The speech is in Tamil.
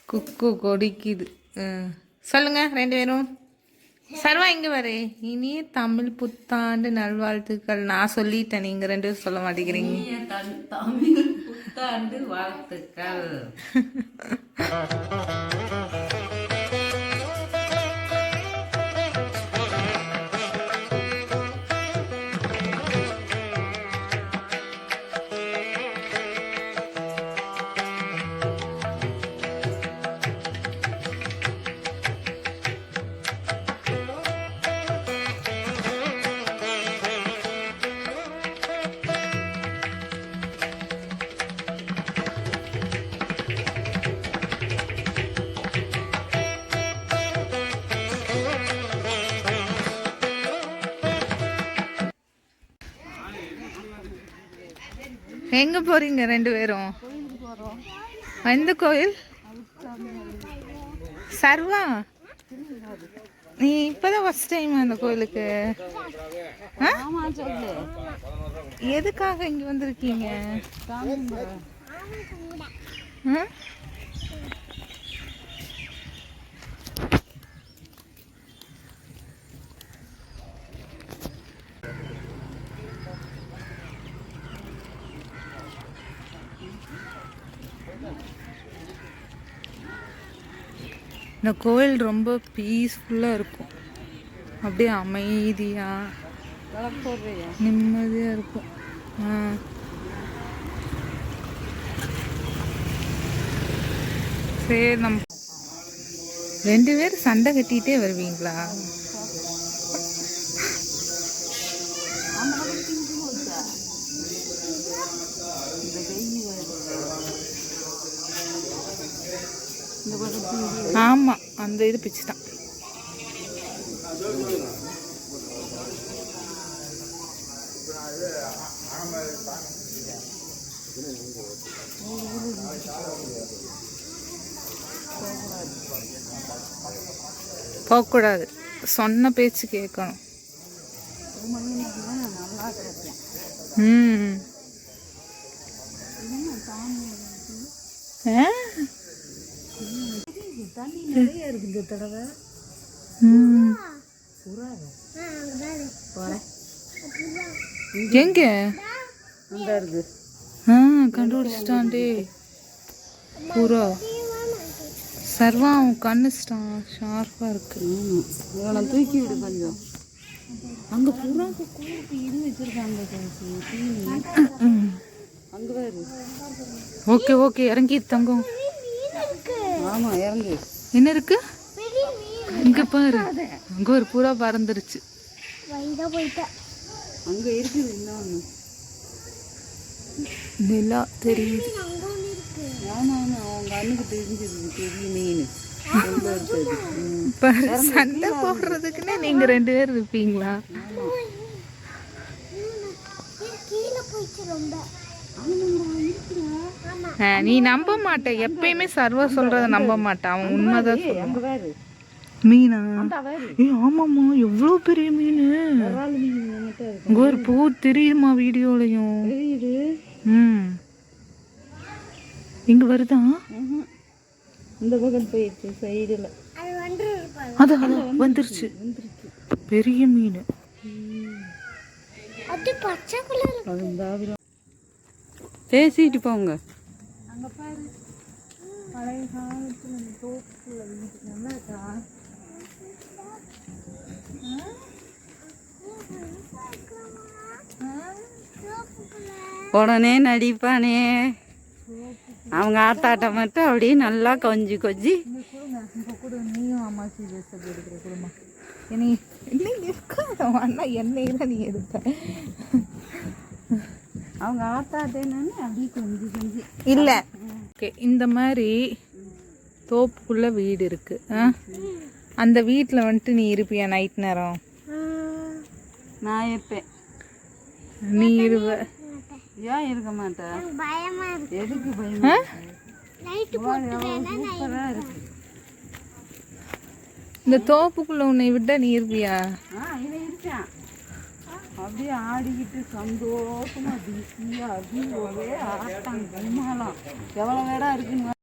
குக்கு கொடிக்குது. சொல்லுங்க ரெண்டு பேரும். சர்வா இங்கே வர. இனிய தமிழ் புத்தாண்டு நல்வாழ்த்துக்கள். நான் சொல்லிட்டேன், நீங்கள் ரெண்டு பேரும் சொல்ல மாட்டேங்கிறீங்க. தமிழ் புத்தாண்டு வாழ்த்துக்கள். எங்கே போகிறீங்க ரெண்டு பேரும்? எந்த கோயில்? சர்வா, நீ இப்போதான் ஃபர்ஸ்ட் டைம் அந்த கோயிலுக்கு? எதுக்காக இங்கே வந்திருக்கீங்க? இந்த கோயில் ரொம்ப பீஸ்ஃபுல்லாக இருக்கும். அப்படியே அமைதியாக நிம்மதியாக இருக்கும். சரி, நம்ம ரெண்டு பேரும் சண்டை கட்டிகிட்டே வருவீங்களா? ஆமாம், அந்த இது பிச்சு தான். போகக்கூடாது, சொன்ன பேச்சு கேட்கணும். எங்க கண்டுபிடிச்சிட்டான்டே புறா. சர்வா, அவன் கண்ணு ஷார்ப்பா இருக்கு. தூக்கி விடு கொஞ்சம். அங்க புறாக்கு கூருக்கு இது வச்சிருக்காங்க. அங்க பாரு. ஓகே ஓகே, இறங்கி தங்கம். ஆமா, இறங்கு. என்ன இருக்கு இங்க பாரு? அங்க ஒரு புறா பறந்துருச்சு. அங்க இருக்குது இன்னொன்னு. நிலா தெரியுது. ஆமா ஆமா, அவங்க அண்ணுக்கு தெரிஞ்சது. பெரிய மீன் சண்டை போடுறதுக்குன்னே நீங்க ரெண்டு பேர் இருப்பீங்களா? நீ நம்ப மாட்ட, எப்பயுமே சர்வா சொல்றத நம்ப மாட்டான். அவன் உண்மைதான் சொல்லுவான். மீனா? ஆமாம்மா, எவ்வளோ பெரிய மீன். இங்க ஒரு பூ தெரியுமா வீடியோலையும்? இங்க வருதா? இந்த பக்கம் போயிடுச்சு சைடுல. அதான் வந்துருச்சு, பெரிய மீன். பேசிட்டு போங்க. அங்க பாரு, பழைய காலத்துல தோப்புல வீட்டு நல்லா இருக்கா? உடனே நடிப்பானே அவங்க ஆத்தாட்ட மட்டும் அப்படியே நல்லா கொஞ்சி கொஞ்சி. நீயும் அம்மா சீரியஸ் எடுக்கிற குடும்பம் என்னை இருக்காத அண்ணா என்னையில நீ எடுத்த. அவங்க ஆத்தாட்டேன்னு அப்படியே கொஞ்சி கொஞ்சி இல்லை. ஓகே, இந்த மாதிரி தோப்புக்குள்ள வீடு இருக்கு. அந்த வீட்டில் வந்துட்டு நீ இருப்பியா நைட் நேரம்? நான் இருப்பேன். நீ இருவ? ஏன் இருக்க மாட்டேன்? எதுக்கு பயமா? சூப்பரா இருக்கு. இந்த தோப்புக்குள்ள உன்னை விட்டா நீ இருப்பியா? இவன் இருக்கான். அப்படியே ஆடிக்கிட்டு சந்தோஷமா பிஸியாக அப்படி ஒரே ஆட்டம் கும்மாலாம் எவ்வளோ வேடா இருக்குன்னு